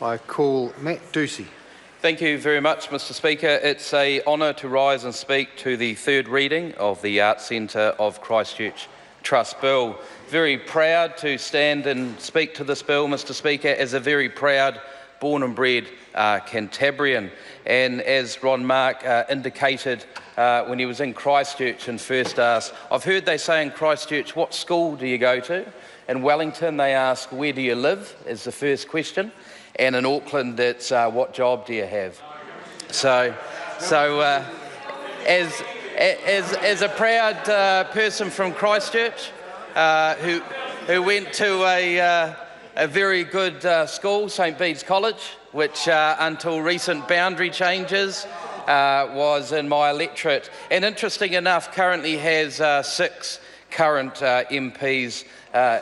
I call Matt Ducey. Thank you very much, Mr Speaker. It's an honour to rise and speak to the third reading of the Arts Centre of Christchurch Trust Bill. Very proud to stand and speak to this bill, Mr Speaker, as a very proud born and bred Cantabrian. And as Ron Mark indicated when he was in Christchurch and first asked, I've heard they say in Christchurch, what school do you go to? In Wellington they ask, where do you live, is the first question. And in Auckland it's, what job do you have? So as a proud person from Christchurch who went to a very good school, St Bede's College, which until recent boundary changes was in my electorate, and interesting enough currently has 6 current MPs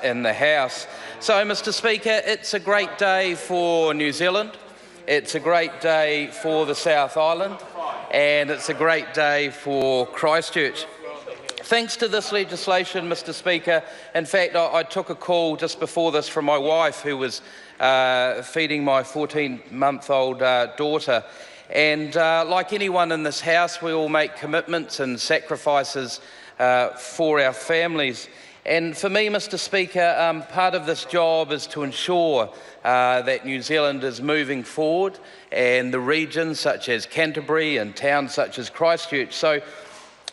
in the House. So, Mr Speaker, it's a great day for New Zealand, it's a great day for the South Island, and it's a great day for Christchurch. Thanks to this legislation, Mr Speaker, in fact, I took a call just before this from my wife who was feeding my 14-month-old daughter. And like anyone in this House, we all make commitments and sacrifices for our families. And for me, Mr Speaker, part of this job is to ensure that New Zealand is moving forward, and the regions such as Canterbury and towns such as Christchurch. So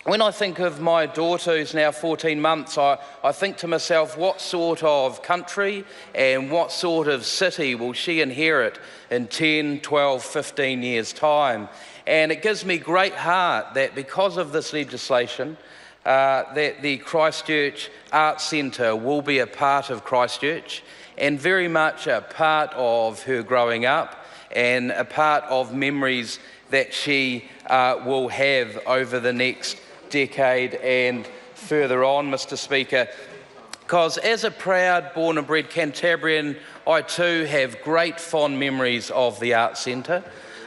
when I think of my daughter who's now 14 months, I think to myself, what sort of country and what sort of city will she inherit in 10, 12, 15 years' time? And it gives me great heart that because of this legislation, that the Christchurch Arts Centre will be a part of Christchurch and very much a part of her growing up and a part of memories that she will have over the next decade and further on, Mr Speaker. Because as a proud born and bred Cantabrian, I too have great fond memories of the Arts Centre.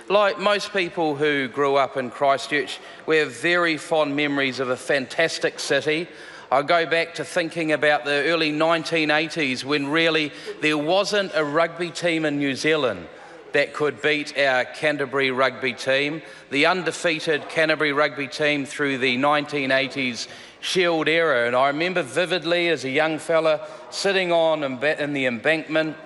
Like most people who grew up in Christchurch, we have very fond memories of a fantastic city. I go back to thinking about the early 1980s when really there wasn't a rugby team in New Zealand that could beat our Canterbury rugby team, the undefeated Canterbury rugby team through the 1980s Shield era. And I remember vividly as a young fella sitting in the embankment,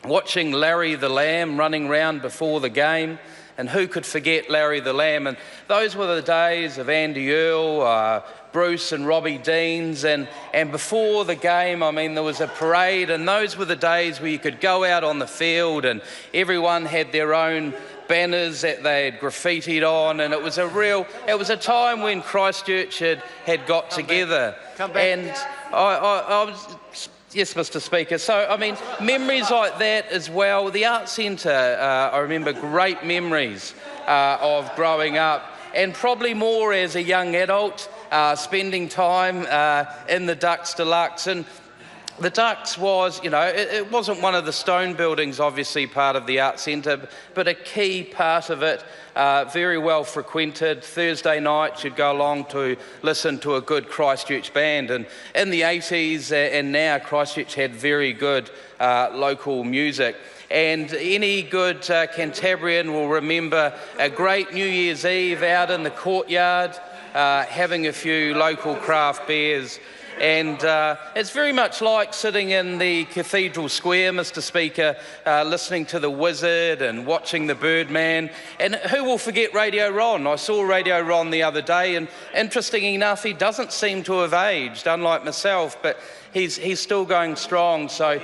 watching Larry the Lamb running round before the game. And who could forget Larry the Lamb? And those were the days of Andy Earle, Bruce and Robbie Deans, and before the game, I mean, there was a parade, and those were the days where you could go out on the field and everyone had their own banners that they had graffitied on, and it was a time when Christchurch had got together. Come back. And I was... Yes, Mr Speaker. So, I mean, memories like that as well. The Arts Centre, I remember great memories of growing up, and probably more as a young adult, spending time in the Ducks Deluxe. And the Ducks was, you know, it wasn't one of the stone buildings, obviously part of the Arts Centre, but a key part of it, very well frequented. Thursday nights you'd go along to listen to a good Christchurch band, and in the 80s and now Christchurch had very good local music. And any good Cantabrian will remember a great New Year's Eve out in the courtyard, having a few local craft beers. And it's very much like sitting in the Cathedral Square, Mr Speaker, listening to the Wizard and watching the Birdman. And who will forget Radio Ron? I saw Radio Ron the other day, and interesting enough, he doesn't seem to have aged, unlike myself, but he's still going strong. So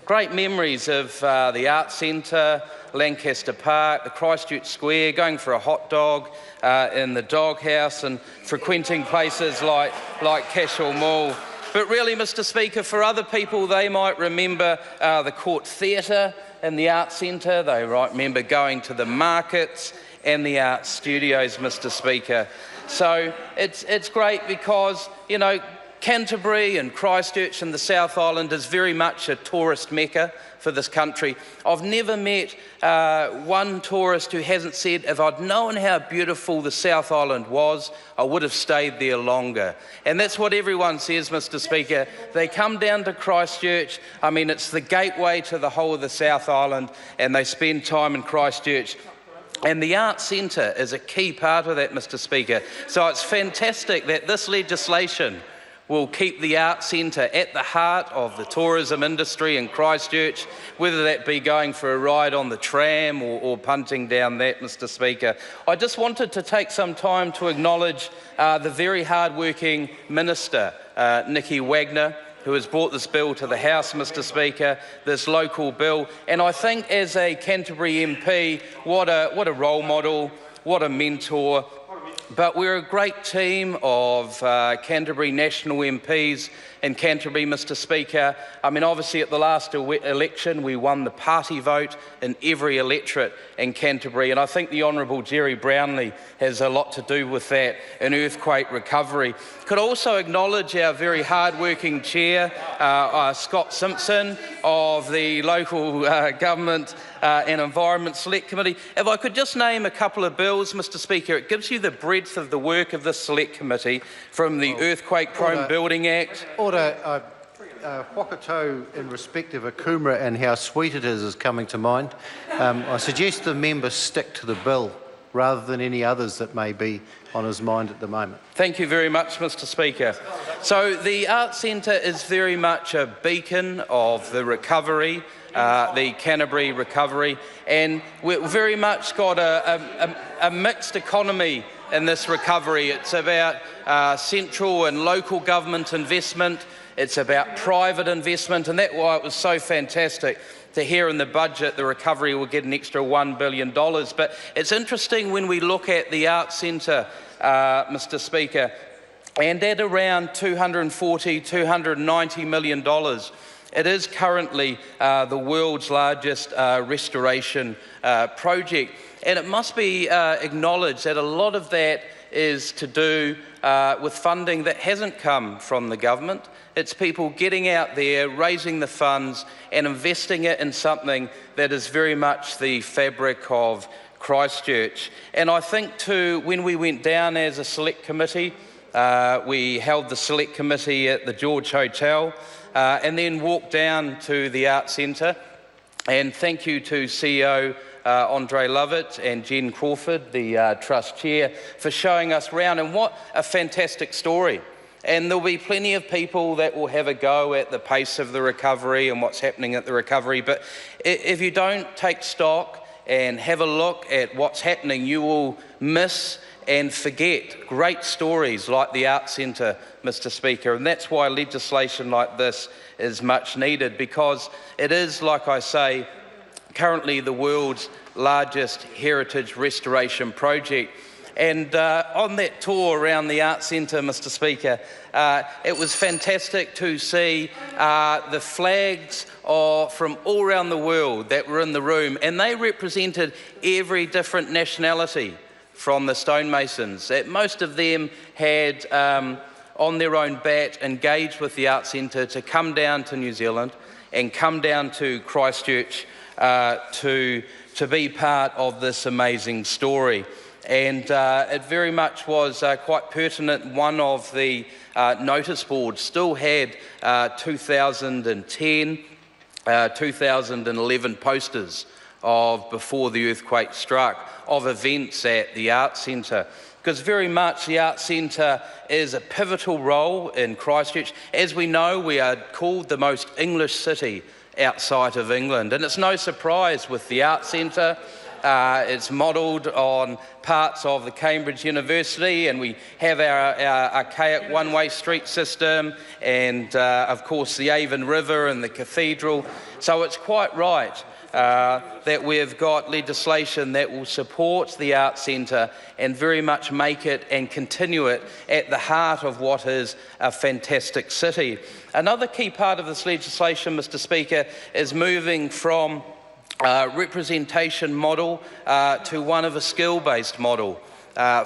great memories of the Arts Centre, Lancaster Park, the Christchurch Square, going for a hot dog in the doghouse and frequenting places like Cashel Mall. But really, Mr Speaker, for other people, they might remember the Court Theatre and the Arts Centre. They might remember going to the markets and the art studios, Mr Speaker. So it's great because, you know, Canterbury and Christchurch and the South Island is very much a tourist mecca for this country. I've never met one tourist who hasn't said, if I'd known how beautiful the South Island was, I would have stayed there longer. And that's what everyone says, Mr. Speaker. They come down to Christchurch. I mean, it's the gateway to the whole of the South Island, and they spend time in Christchurch. And the Arts Centre is a key part of that, Mr. Speaker. So it's fantastic that this legislation will keep the Arts Centre at the heart of the tourism industry in Christchurch, whether that be going for a ride on the tram or punting down that, Mr. Speaker. I just wanted to take some time to acknowledge the very hard-working Minister, Nikki Wagner, who has brought this bill to the House, Mr. Speaker, this local bill. And I think as a Canterbury MP, what a role model, what a mentor. But we're a great team of Canterbury national MPs in Canterbury, Mr. Speaker. I mean, obviously at the last election, we won the party vote in every electorate in Canterbury, and I think the Honourable Jerry Brownlee has a lot to do with that in earthquake recovery. Could also acknowledge our very hard-working chair, Scott Simpson, of the local government and Environment Select Committee. If I could just name a couple of bills, Mr. Speaker, it gives you the breadth of the work of this Select Committee, from the Earthquake-Prone Building Act. Order. Whakato in respect of a Kumara and how sweet it is coming to mind. I suggest the member stick to the bill rather than any others that may be on his mind at the moment. Thank you very much, Mr. Speaker. So the Arts Centre is very much a beacon of the recovery, the Canterbury recovery, and we've very much got a mixed economy in this recovery. It's about central and local government investment. It's about private investment, and that's why it was so fantastic to hear in the budget the recovery will get an extra $1 billion. But it's interesting when we look at the Arts Centre, Mr. Speaker, and at around $240, $290 million, it is currently the world's largest restoration project. And it must be acknowledged that a lot of that is to do with funding that hasn't come from the government. It's people getting out there, raising the funds and investing it in something that is very much the fabric of Christchurch. And I think too, when we went down as a select committee, we held the select committee at the George Hotel and then walked down to the Arts Centre. And thank you to CEO Andre Lovett and Jen Crawford, the Trust Chair, for showing us round. And what a fantastic story. And there'll be plenty of people that will have a go at the pace of the recovery and what's happening at the recovery. But if you don't take stock and have a look at what's happening, you will miss and forget great stories like the Arts Centre, Mr. Speaker. And that's why legislation like this is much needed, because it is, like I say, currently the world's largest heritage restoration project. And on that tour around the Arts Centre, Mr. Speaker, it was fantastic to see the flags from all around the world that were in the room, and they represented every different nationality from the stonemasons. That most of them had on their own bat engaged with the Arts Centre to come down to New Zealand and come down to Christchurch to be part of this amazing story. And it very much was quite pertinent. One of the notice boards still had 2010, 2011 posters of before the earthquake struck, of events at the Arts Centre. Because very much the Arts Centre is a pivotal role in Christchurch. As we know, we are called the most English city outside of England. And it's no surprise with the Arts Centre. It's modelled on parts of the Cambridge University, and we have our archaic one-way street system and, of course, the Avon River and the cathedral. So it's quite right that we've got legislation that will support the Arts Centre and very much make it and continue it at the heart of what is a fantastic city. Another key part of this legislation, Mr. Speaker, is moving from representation model to one of a skill-based model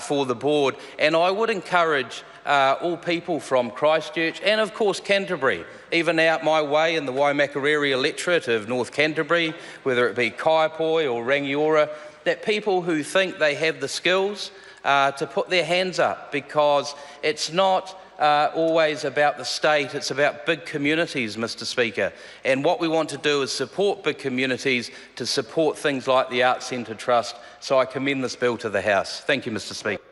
for the board. And I would encourage all people from Christchurch and of course Canterbury, even out my way in the Waimakariri electorate of North Canterbury, whether it be Kaiapoi or Rangiora, that people who think they have the skills to put their hands up, because it's not always about the state, it's about big communities, Mr. Speaker. And what we want to do is support big communities to support things like the Arts Centre Trust. So I commend this bill to the House. Thank you, Mr. Speaker.